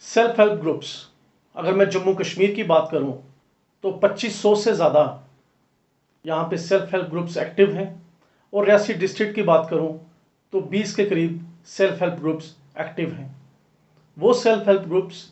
Self help groups, अगर मैं जम्मू कश्मीर की बात करूं तो 2500 से ज़्यादा यहाँ पे सेल्फ हेल्प ग्रुप्स एक्टिव हैं, और रियासी डिस्ट्रिक्ट की बात करूं तो 20 के करीब सेल्फ हेल्प ग्रुप्स एक्टिव हैं। वो सेल्फ हेल्प ग्रुप्स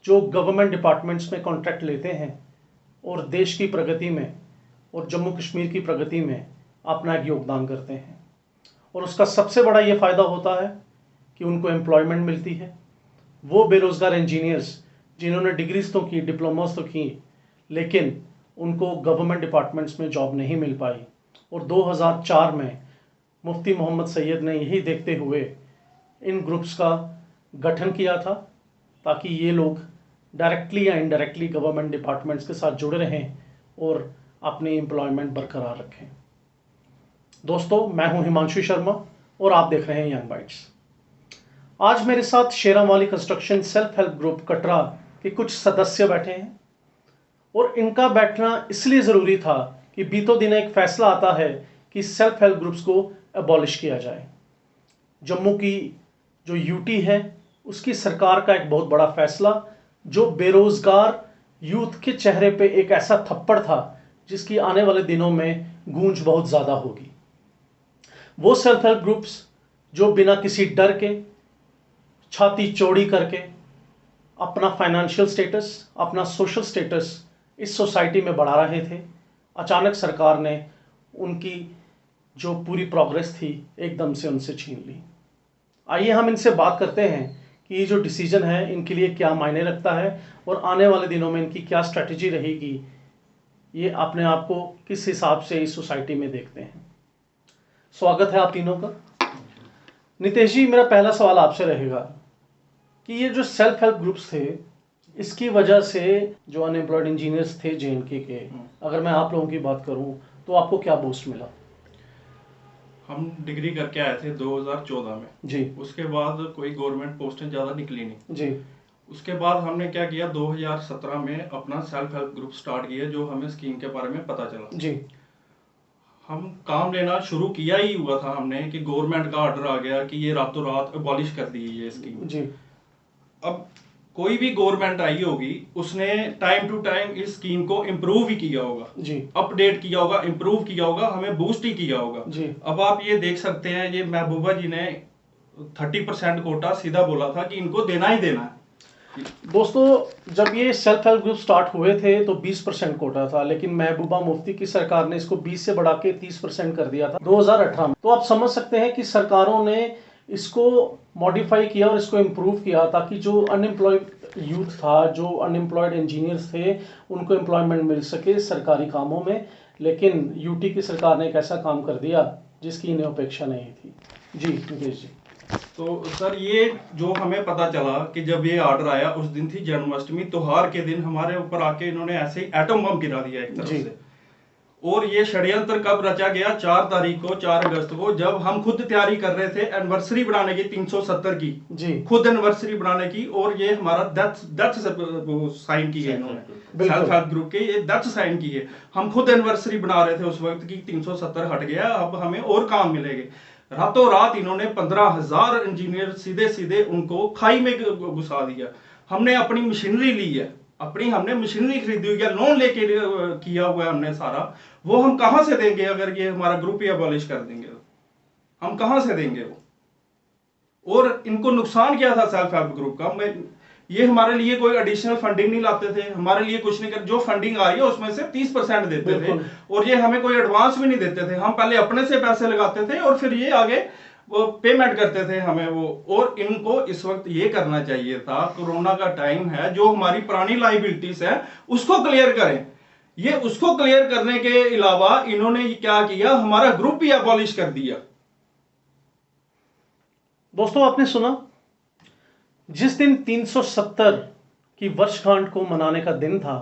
जो गवर्नमेंट डिपार्टमेंट्स में कॉन्ट्रैक्ट लेते हैं और देश की प्रगति में और जम्मू कश्मीर की प्रगति में अपना एक योगदान करते हैं, और उसका सबसे बड़ा ये फ़ायदा होता है कि उनको एम्प्लॉयमेंट मिलती है। वो बेरोज़गार इंजीनियर्स जिन्होंने डिग्रीज तो की, डिप्लोमास तो की, लेकिन उनको गवर्नमेंट डिपार्टमेंट्स में जॉब नहीं मिल पाई, और 2004 में मुफ्ती मोहम्मद सैयद ने यही देखते हुए इन ग्रुप्स का गठन किया था ताकि ये लोग डायरेक्टली या इनडायरेक्टली गवर्नमेंट डिपार्टमेंट्स के साथ जुड़े रहें और अपनी एम्प्लॉयमेंट बरकरार रखें। दोस्तों, मैं हूं हिमांशु शर्मा और आप देख रहे हैं यंग बाइट्स। आज मेरे साथ Sherawali construction self help group Katra के कुछ सदस्य बैठे हैं, और इनका बैठना इसलिए ज़रूरी था कि बीतों दिन एक फैसला आता है कि सेल्फ हेल्प ग्रुप्स को अबॉलिश किया जाए। जम्मू की जो यूटी है उसकी सरकार का एक बहुत बड़ा फैसला, जो बेरोज़गार यूथ के चेहरे पे एक ऐसा थप्पड़ था जिसकी आने वाले दिनों में गूंज बहुत ज़्यादा होगी। वो सेल्फ हेल्प ग्रुप्स जो बिना किसी डर के, छाती चौड़ी करके अपना फाइनेंशियल स्टेटस, अपना सोशल स्टेटस इस सोसाइटी में बढ़ा रहे थे, अचानक सरकार ने उनकी जो पूरी प्रोग्रेस थी एकदम से उनसे छीन ली। आइए हम इनसे बात करते हैं कि ये जो डिसीजन है इनके लिए क्या मायने रखता है और आने वाले दिनों में इनकी क्या स्ट्रैटेजी रहेगी, ये अपने आप को किस हिसाब से इस सोसाइटी में देखते हैं। स्वागत है आप तीनों का। नितेश जी, मेरा पहला सवाल आपसे रहेगा कि ये जो सेल्फ हेल्प ग्रुप्स थे, इसकी वजह से जो अनएम्प्लॉयड इंजीनियर्स थे जेएनके के, अगर मैं आप लोगों की बात करूं तो आपको क्या बूस्ट मिला? हम डिग्री करके आए थे 2014 में जी। उसके बाद कोई गवर्नमेंट पोस्टें ज़्यादा निकली नहीं जी। उसके बाद हमने क्या किया, 2017 में अपना सेल्फ हेल्प ग्रुप स्टार्ट किया, जो हमें स्कीम के बारे में पता चला। जी। हम काम लेना शुरू किया ही हुआ था हमने कि गवर्नमेंट का ऑर्डर आ गया कि ये रातों रात अबॉलिश कर दी ये स्कीम। जी। अब कोई भी गवर्नमेंट आई होगी उसने टाइम टू टाइम इस स्कीम को इम्प्रूव ही किया होगा, जी। अपडेट किया होगा, इम्प्रूव किया होगा, हमें बूस्ट ही किया होगा। जी। अब आप ये देख सकते हैं, ये महबूबा जी ने 30% कोटा सीधा बोला था कि इनको देना ही देना है। दोस्तों, जब ये सेल्फ हेल्प ग्रुप स्टार्ट हुए थे तो 20% कोटा था, लेकिन महबूबा मुफ्ती की सरकार ने इसको 20 से बढ़ा के 30% कर दिया था 2018 में। तो आप समझ सकते हैं कि सरकारों ने इसको मॉडिफाई किया और इसको इम्प्रूव किया ताकि जो अनएम्प्लॉयड यूथ था, जो अनएम्प्लॉयड इंजीनियर्स थे, उनको एम्प्लॉयमेंट मिल सके सरकारी कामों में। लेकिन यूटी की सरकार ने एक ऐसा काम कर दिया जिसकी इन्हें अपेक्षा नहीं थी। जी निकेश जी। तो सर, ये जो हमें पता चला कि जब ये ऑर्डर आया उस दिन थी जन्माष्टमी, त्योहार के दिन हमारे ऊपर आके इन्होंने ऐसे ही एटम बम गिरा दिया एक तरफ से। और ये षड्यंत्र कब रचा गया? 4 तारीख को, 4 अगस्त को, जब हम खुद तैयारी कर रहे थे एनिवर्सरी बनाने की 370 की जी, खुद एनिवर्सरी बनाने की, और ये हमारा डेथ साइन की है इन्होंने सेल्फ हेल्प ग्रुप के, ये डेथ साइन की है। हम खुद एनिवर्सरी बना रहे थे उस वक्त की 370 हट गया, अब हमें और काम मिलेंगे। रातों रात इन्होंने 15,000 इंजीनियर सीधे सीधे उनको खाई में घुसा दिया। हमने अपनी मशीनरी ली है, हमने मशीनरी खरीदी हुई है, लोन लेके किया हुआ है हमने सारा, वो हम कहां से देंगे? अगर ये हमारा ग्रुप ही अबॉलिश कर देंगे तो हम कहां से देंगे वो? और इनको नुकसान क्या था सेल्फ हेल्प ग्रुप का? ये हमारे लिए कोई एडिशनल फंडिंग नहीं लाते थे, हमारे लिए कुछ नहीं कर, जो फंडिंग आ रही है उसमें से 30% देते थे, और ये हमें कोई एडवांस भी नहीं देते थे। हम पहले अपने से पैसे लगाते थे और फिर ये आगे वो पेमेंट करते थे हमें वो। और इनको इस वक्त ये करना चाहिए था, कोरोना का टाइम है, जो हमारी पुरानी लाइबिलिटीज है उसको क्लियर करें। ये उसको क्लियर करने के अलावा इन्होंने क्या किया, हमारा ग्रुप ही अबॉलिश कर दिया। दोस्तों, आपने सुना, जिस दिन 370 की वर्षगांठ को मनाने का दिन था,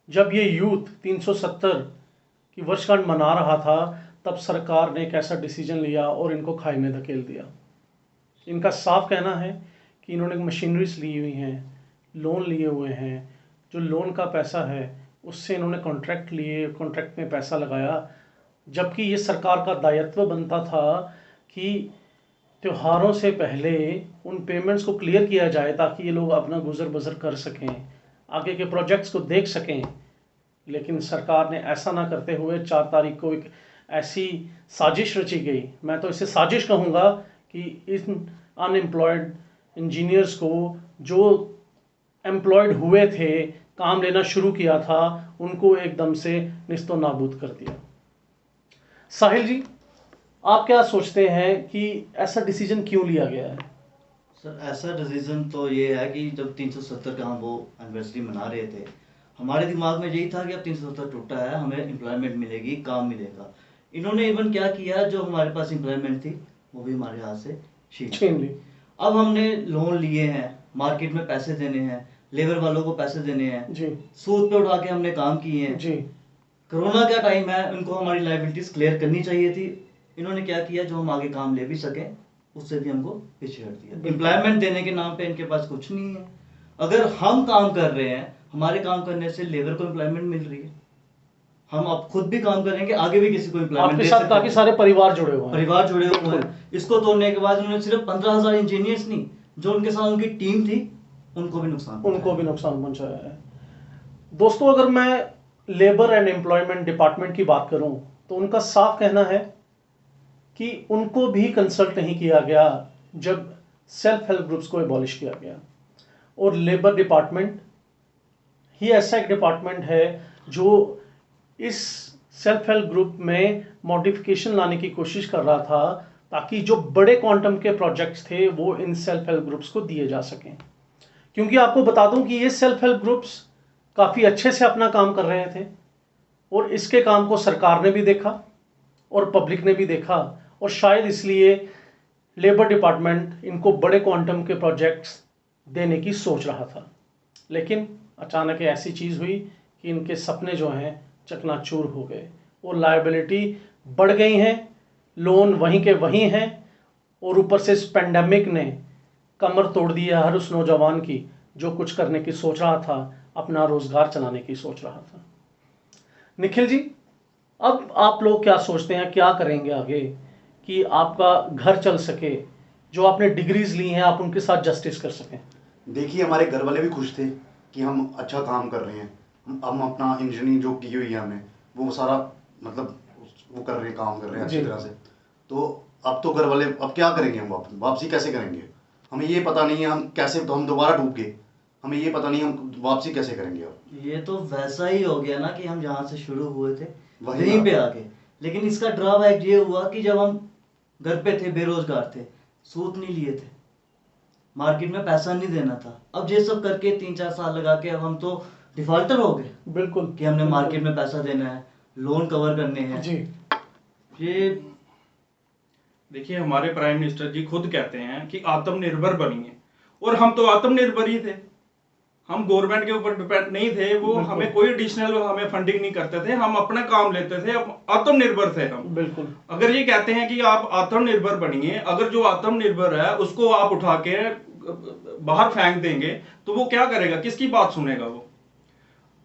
जब ये यूथ 370 की वर्षगांठ मना रहा था, तब सरकार ने एक ऐसा डिसीजन लिया और इनको खाई में धकेल दिया। इनका साफ कहना है कि इन्होंने मशीनरीज ली हुई हैं, लोन लिए हुए हैं, जो लोन का पैसा है उससे इन्होंने कॉन्ट्रैक्ट लिए, कॉन्ट्रैक्ट में पैसा लगाया, जबकि ये सरकार का दायित्व बनता था कि त्योहारों से पहले उन पेमेंट्स को क्लियर किया जाए ताकि ये लोग अपना गुजर बसर कर सकें, आगे के प्रोजेक्ट्स को देख सकें। लेकिन सरकार ने ऐसा ना करते हुए 4 तारीख को एक ऐसी साजिश रची गई, मैं तो इसे साजिश कहूँगा, कि इन अनएम्प्लॉयड इंजीनियर्स को जो एम्प्लॉयड हुए थे, काम लेना शुरू किया था, उनको एकदम से निस्तो नाबूद कर दिया। साहिल जी, आप क्या सोचते हैं कि ऐसा डिसीजन क्यों लिया गया है? सर, ऐसा डिसीजन तो ये है कि जब 370 का हम वो एनिवर्सरी मना रहे थे, हमारे दिमाग में यही था कि अब 370 टूटा है, हमें एम्प्लॉयमेंट मिलेगी, काम मिलेगा। इन्होंने इवन क्या किया, जो हमारे पास एम्प्लॉयमेंट थी वो भी हमारे हाथ से छीन ली। अब हमने लोन लिए हैं, मार्केट में पैसे देने हैं, लेबर वालों को पैसे देने हैं जी, सूद पे उठा के हमने काम किए हैं जी। कोरोना का टाइम है, उनको हमारी लाइबिलिटीज क्लियर करनी चाहिए थी। इन्होंने क्या किया, जो हम आगे काम ले भी सके उससे भी हमको पीछे हट दिया। एम्प्लॉयमेंट देने के नाम पे इनके पास कुछ नहीं है। अगर हम काम कर रहे हैं, हमारे काम करने से लेबर को एम्प्लॉयमेंट मिल रही है, हम अब खुद भी काम करेंगे, आगे भी किसी को एम्प्लॉयमेंट आपके साथ काफी सारे परिवार जुड़े हुए हैं। परिवार जुड़े हुए हैं। इसको तोड़ने के बाद उन्होंने सिर्फ 15,000 इंजीनियर्स नहीं, जो उनके साथ उनकी टीम थी, उनको भी नुकसान पहुंचाया है। दोस्तों, अगर मैं लेबर एंड एम्प्लॉयमेंट डिपार्टमेंट की बात करूं तो उनका साफ कहना है कि उनको भी कंसल्ट नहीं किया गया जब सेल्फ हेल्प ग्रुप्स को एबॉलिश किया गया। और लेबर डिपार्टमेंट ही ऐसा एक डिपार्टमेंट है जो इस सेल्फ हेल्प ग्रुप में मॉडिफिकेशन लाने की कोशिश कर रहा था ताकि जो बड़े क्वांटम के प्रोजेक्ट्स थे वो इन सेल्फ हेल्प ग्रुप्स को दिए जा सकें। क्योंकि आपको बता दूं कि ये सेल्फ हेल्प ग्रुप्स काफ़ी अच्छे से अपना काम कर रहे थे और इसके काम को सरकार ने भी देखा और पब्लिक ने भी देखा, और शायद इसलिए लेबर डिपार्टमेंट इनको बड़े क्वांटम के प्रोजेक्ट्स देने की सोच रहा था। लेकिन अचानक ऐसी चीज़ हुई कि इनके सपने जो हैं चकनाचूर हो गए और लायबिलिटी बढ़ गई हैं, लोन वहीं के वहीं हैं, और ऊपर से इस पेंडेमिक ने कमर तोड़ दी है हर उस नौजवान की जो कुछ करने की सोच रहा था, अपना रोजगार चलाने की सोच रहा था। निखिल जी, अब आप लोग क्या सोचते हैं, क्या करेंगे आगे कि आपका घर चल सके, जो आपने डिग्रीज ली हैं आप उनके साथ जस्टिस कर सकें? देखिए, हमारे घर वाले भी खुश थे कि हम अच्छा काम कर रहे हैं, हम अपना इंजीनियरिंग जो की हुई है हमने वो सारा मतलब वो कर रहे हैं, काम कर रहे हैं अच्छी तरह से। तो अब तो घर वाले अब क्या करेंगे, हम वापसी कैसे करेंगे, हमें ये पता नहीं है। हम कैसे, तो हम दोबारा डूब गए, हमें ये पता नहीं हम वापसी कैसे करेंगे। अब ये तो वैसा ही हो गया ना कि हम जहाँ से शुरू हुए थे वहीं पे आके। लेकिन इसका ड्रॉबैक ये हुआ कि जब हम घर पे थे, बेरोजगार थे, सूद नहीं लिए थे, मार्केट में पैसा नहीं देना था, अब ये सब करके 3-4 साल लगा के अब हम तो डिफॉल्टर हो गए। बिल्कुल, कि हमने मार्केट में पैसा देना है, लोन कवर करने हैं जी। ये देखिए, हमारे प्राइम मिनिस्टर जी खुद कहते हैं कि आत्मनिर्भर बनिए, और हम तो आत्मनिर्भर ही थे, हम गवर्नमेंट के ऊपर डिपेंड नहीं थे। वो हमें कोई एडिशनल हमें फंडिंग नहीं करते थे, हम अपना काम लेते थे, आत्मनिर्भर थे हम। बिल्कुल। अगर ये कहते हैं कि आप आत्मनिर्भर बनिए, अगर जो आत्मनिर्भर है उसको आप उठा के बाहर फेंक देंगे तो वो क्या करेगा, किसकी बात सुनेगा वो?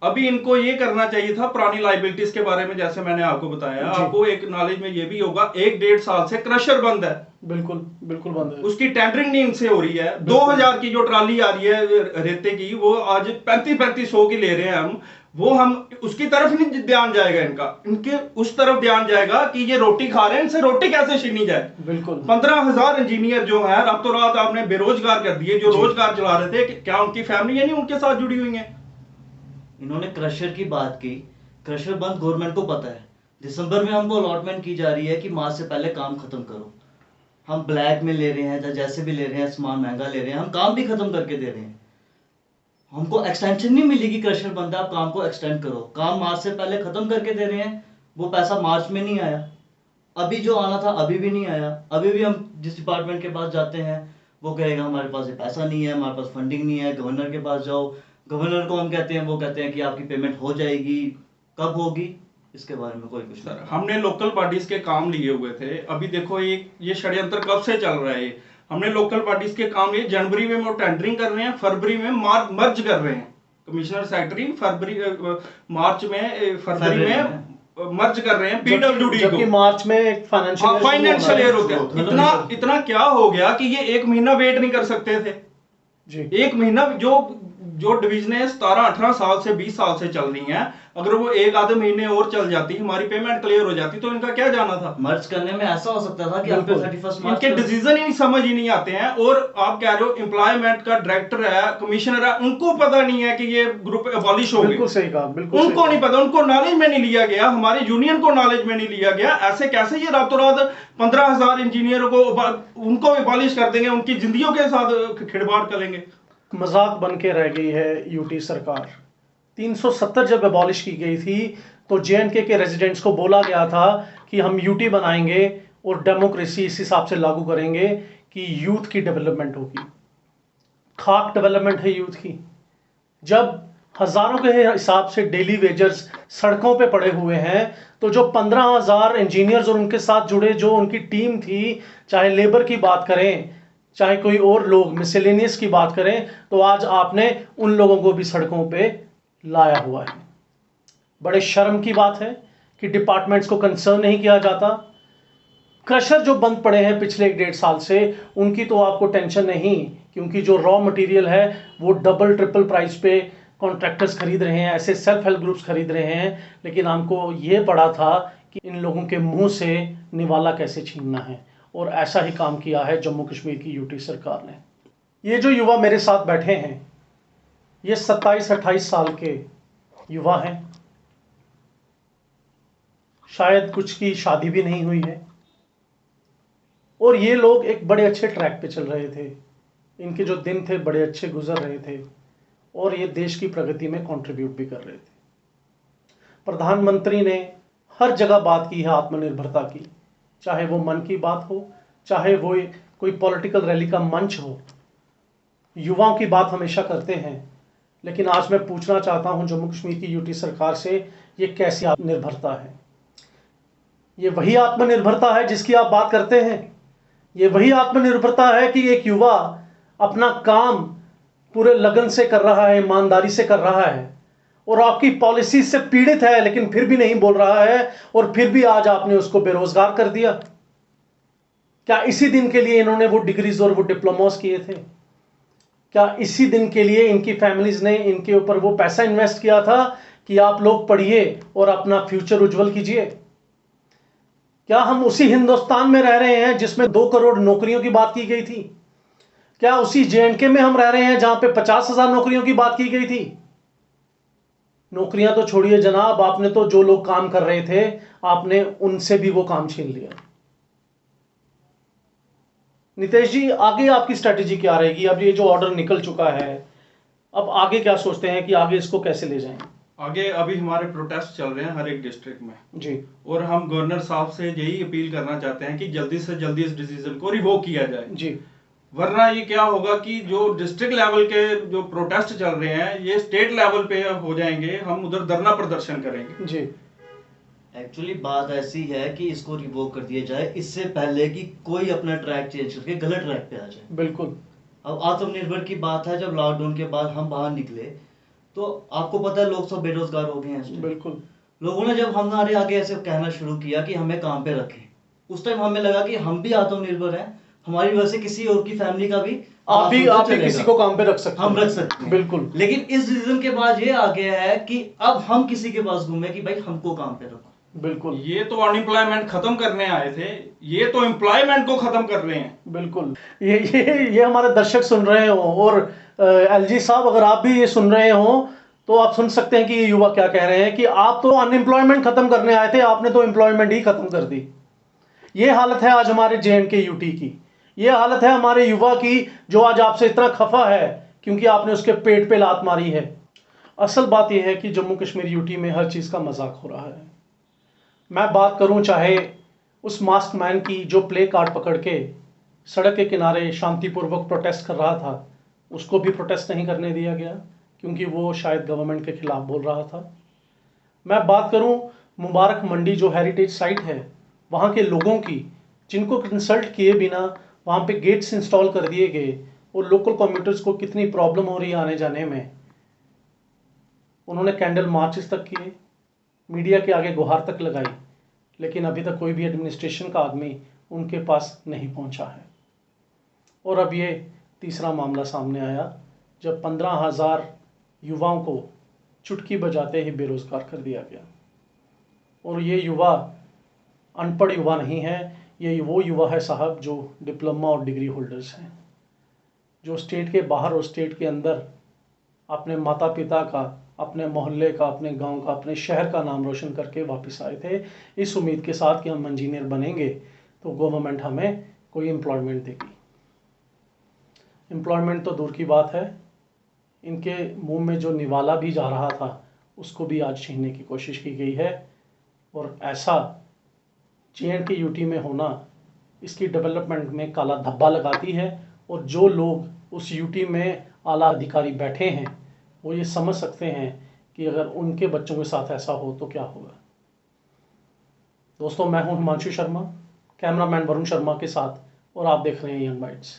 अभी इनको ये करना चाहिए था पुरानी लाइबिलिटीज के बारे में, जैसे मैंने आपको बताया, आपको एक नॉलेज में ये भी होगा 1-1.5 साल से क्रशर बंद है। बिल्कुल बिल्कुल बंद है, उसकी टेंडरिंग नहीं इनसे हो रही है। 2000 की जो ट्राली आ रही है रेते की, वो आज 3500 की ले रहे हैं हम उसकी तरफ नहीं ध्यान जाएगा इनका, इनके उस तरफ ध्यान जाएगा कि ये रोटी खा रहे हैं, इनसे रोटी कैसे छीनी जाए। बिल्कुल। 15,000 इंजीनियर जो है रातों रात आपने बेरोजगार कर दिए, जो रोजगार चला रहे थे, क्या उनकी फैमिली नहीं उनके साथ जुड़ी हुई है? इन्होंने क्रशर की बात की, क्रशर बंद गवर्नमेंट को पता है। दिसंबर में हमको अलॉटमेंट की जा रही है कि मार्च से पहले काम खत्म करो। हम ब्लैक में ले रहे हैं या जैसे भी ले रहे हैं, सामान महंगा ले रहे हैं, हम काम भी खत्म करके दे रहे हैं। हमको एक्सटेंशन नहीं मिलेगी, क्रशर बंद है, आप काम को एक्सटेंड करो। काम मार्च से पहले खत्म करके दे रहे हैं, वो पैसा मार्च में नहीं आया, अभी जो आना था अभी भी नहीं आया। अभी भी हम जिस डिपार्टमेंट के पास जाते हैं वो कहेगा हमारे पास ये पैसा नहीं है, हमारे पास फंडिंग नहीं है। गवर्नर के पास जाओ, गवर्नर को हम कहते हैं, वो कहते हैं कि आपकी पेमेंट हो जाएगी, कब होगी इसके बारे में कोई कुछ नहीं। हमने लोकल पार्टीज के काम लिए हुए थे। अभी देखो ये षड्यंत्र कब से चल रहा है। हमने लोकल पार्टीज के काम लिए, जनवरी में वो टेंडरिंग कर रहे हैं, फरवरी में मर्ज कर रहे हैं। कमिश्नर सेक्रेटरी फरवरी में मर्ज कर रहे हैं पीडब्ल्यूडी जबकि को। मार्च में एक फाइनेंशियल ईयर होता है। इतना क्या हो गया कि ये 1 महीना वेट नहीं कर सकते थे जी। 1 महीना जो डिवीजनें 17-18 साल से 20 साल से चल रही हैं, अगर वो 1 आधे महीने और चल जाती, हमारी पेमेंट क्लियर हो जाती, तो इनका क्या जाना था। मर्ज करने में ऐसा हो सकता था कि बिल्कुल। आपके 31 मार्च इनके डिसीजन ही समझ ही नहीं आते हैं। और आप कह रहे हो एम्प्लॉयमेंट का डायरेक्टर है, कमिश्नर है, उनको पता नहीं है कि ये ग्रुप एबॉलिश हो गए। बिल्कुल सही कहा, बिल्कुल उनको नहीं पता, उनको नॉलेज में नहीं लिया गया, हमारी यूनियन को नॉलेज में नहीं लिया गया। ऐसे कैसे ये रातों रात 15,000 इंजीनियरों को उनको एबॉलिश कर देंगे, उनकी जिंदगियों के साथ खिलवाड़ करेंगे। मजाक बन के रह गई है यूटी सरकार। 370 जब एबॉलिश की गई थी तो जेएनके के रेजिडेंट्स को बोला गया था कि हम यूटी बनाएंगे और डेमोक्रेसी इस हिसाब से लागू करेंगे कि यूथ की डेवलपमेंट होगी। खाक डेवलपमेंट है यूथ की। जब हजारों के हिसाब से डेली वेजर्स सड़कों पे पड़े हुए हैं, तो जो 15,000 इंजीनियर्स और उनके साथ जुड़े जो उनकी टीम थी, चाहे लेबर की बात करें चाहे कोई और लोग मिसलेनियस की बात करें, तो आज आपने उन लोगों को भी सड़कों पे लाया हुआ है। बड़े शर्म की बात है कि डिपार्टमेंट्स को कंसर्न नहीं किया जाता। क्रशर जो बंद पड़े हैं पिछले 1-1.5 साल से, उनकी तो आपको टेंशन नहीं, क्योंकि जो रॉ मटेरियल है वो डबल ट्रिपल प्राइस पे कॉन्ट्रैक्टर्स खरीद रहे हैं, ऐसे सेल्फ हेल्प ग्रुप्स खरीद रहे हैं। लेकिन हमको ये पड़ा था कि इन लोगों के मुंह से निवाला कैसे छीनना है, और ऐसा ही काम किया है जम्मू कश्मीर की यूटी सरकार ने। ये जो युवा मेरे साथ बैठे हैं, ये 27-28 साल के युवा हैं। शायद कुछ की शादी भी नहीं हुई है, और ये लोग एक बड़े अच्छे ट्रैक पे चल रहे थे। इनके जो दिन थे बड़े अच्छे गुजर रहे थे, और ये देश की प्रगति में कंट्रीब्यूट भी कर रहे थे। प्रधानमंत्री ने हर जगह बात की है आत्मनिर्भरता की, चाहे वो मन की बात हो, चाहे वो कोई पॉलिटिकल रैली का मंच हो। युवाओं की बात हमेशा करते हैं, लेकिन आज मैं पूछना चाहता हूं जम्मू कश्मीर की यूटी सरकार से, ये कैसी आत्मनिर्भरता है? ये वही आत्मनिर्भरता है जिसकी आप बात करते हैं? ये वही आत्मनिर्भरता है कि एक युवा अपना काम पूरे लगन से कर रहा है, ईमानदारी से कर रहा है, और आपकी पॉलिसी से पीड़ित है, लेकिन फिर भी नहीं बोल रहा है, और फिर भी आज आपने उसको बेरोजगार कर दिया? क्या इसी दिन के लिए इन्होंने वो डिग्रीज और वो डिप्लोमास किए थे? क्या इसी दिन के लिए इनकी फैमिलीज ने इनके ऊपर वो पैसा इन्वेस्ट किया था कि आप लोग पढ़िए और अपना फ्यूचर उज्जवल कीजिए? क्या हम उसी हिंदुस्तान में रह रहे हैं जिसमें 2 करोड़ नौकरियों की बात की गई थी? क्या उसी जेएनके में हम रह रहे हैं जहां पे 50,000 नौकरियों की बात की गई थी? नौकरियां तो छोड़िए जनाब, आपने तो जो लोग काम कर रहे थे, आपने उनसे भी वो काम छीन लिया। नितेश जी, आगे आपकी स्ट्रेटेजी क्या रहेगी? अब ये जो ऑर्डर निकल चुका है, अब आगे क्या सोचते हैं कि आगे इसको कैसे ले जाएं? आगे अभी हमारे प्रोटेस्ट चल रहे हैं हर एक डिस्ट्रिक्ट में जी, और हम गवर्नर साहब से यही अपील करना चाहते हैं कि जल्दी से जल्दी इस डिसीजन को रिवोक किया जाए जी। वरना ये क्या होगा कि जो डिस्ट्रिक्ट लेवल के जो प्रोटेस्ट चल रहे हैं ये स्टेट लेवल पे हो जाएंगे, हम उधर धरना प्रदर्शन करेंगे। जी, एक्चुअली बात ऐसी है कि इसको रिवोक कर दिया जाए इससे पहले कि कोई अपना ट्रैक चेंज करके गलत ट्रैक पे आ जाए। बिल्कुल। अब आत्मनिर्भर की बात है, जब लॉकडाउन के बाद हम बाहर निकले तो आपको पता है लोग सब बेरोजगार हो गए हैं इस टाइम। बिल्कुल। लोगों ने जब हमारे आगे ऐसे कहना शुरू किया कि हमें काम पे रखें, उस टाइम हमें लगा कि हम भी आत्मनिर्भर हैं, हमारी वजह से किसी और की फैमिली का भी आप भी किसी को काम पे रख सकते हैं। हम रख सकते हैं, बिल्कुल। लेकिन इस डिसीजन के बाद ये आ गया है कि अब हम किसी के पास घूमे कि भाई हमको काम पे रखो। बिल्कुल। ये तो अनएम्प्लॉयमेंट खत्म करने आए थे, ये तो एम्प्लॉयमेंट को खत्म कर रहे हैं। बिल्कुल। ये हमारे दर्शक सुन रहे हो, और एलजी साहब अगर आप भी ये सुन रहे हो तो आप सुन सकते हैं कि ये युवा क्या कह रहे हैं कि आप तो अनएम्प्लॉयमेंट खत्म करने आए थे, आपने तो एम्प्लॉयमेंट ही खत्म कर दी। ये हालत है आज हमारे जेएनके यूटी की, ये हालत है हमारे युवा की जो आज आपसे इतना खफा है क्योंकि आपने उसके पेट पे लात मारी है। असल बात यह है कि जम्मू कश्मीर यूटी में हर चीज़ का मजाक हो रहा है। मैं बात करूं चाहे उस मास्क मैन की जो प्ले कार्ड पकड़ के सड़क के किनारे शांतिपूर्वक प्रोटेस्ट कर रहा था, उसको भी प्रोटेस्ट नहीं करने दिया गया क्योंकि वो शायद गवर्नमेंट के खिलाफ बोल रहा था। मैं बात करूं मुबारक मंडी जो हेरिटेज साइट है, वहाँ के लोगों की, जिनको कंसल्ट किए बिना वहाँ पे गेट्स इंस्टॉल कर दिए गए और लोकल कम्यूटर्स को कितनी प्रॉब्लम हो रही है आने जाने में। उन्होंने कैंडल मार्चेस तक किए, मीडिया के आगे गुहार तक लगाई, लेकिन अभी तक कोई भी एडमिनिस्ट्रेशन का आदमी उनके पास नहीं पहुंचा है। और अब ये तीसरा मामला सामने आया जब 15,000 युवाओं को चुटकी बजाते ही बेरोज़गार कर दिया गया। और ये युवा अनपढ़ युवा नहीं है, ये वो युवा है साहब जो डिप्लोमा और डिग्री होल्डर्स हैं, जो स्टेट के बाहर और स्टेट के अंदर अपने माता पिता का, अपने मोहल्ले का, अपने गांव का, अपने शहर का नाम रोशन करके वापस आए थे इस उम्मीद के साथ कि हम इंजीनियर बनेंगे तो गवर्नमेंट हमें कोई एम्प्लॉयमेंट देगी। एम्प्लॉयमेंट तो दूर की बात है, इनके मुंह में जो निवाला भी जा रहा था उसको भी आज छीनने की कोशिश की गई है। और ऐसा JNK यूटी में होना इसकी डेवलपमेंट में काला धब्बा लगाती है। और जो लोग उस यूटी में आला अधिकारी बैठे हैं वो ये समझ सकते हैं कि अगर उनके बच्चों के साथ ऐसा हो तो क्या होगा। दोस्तों, मैं हूं हिमांशु शर्मा, कैमरामैन वरुण शर्मा के साथ, और आप देख रहे हैं यंग बाइट्स।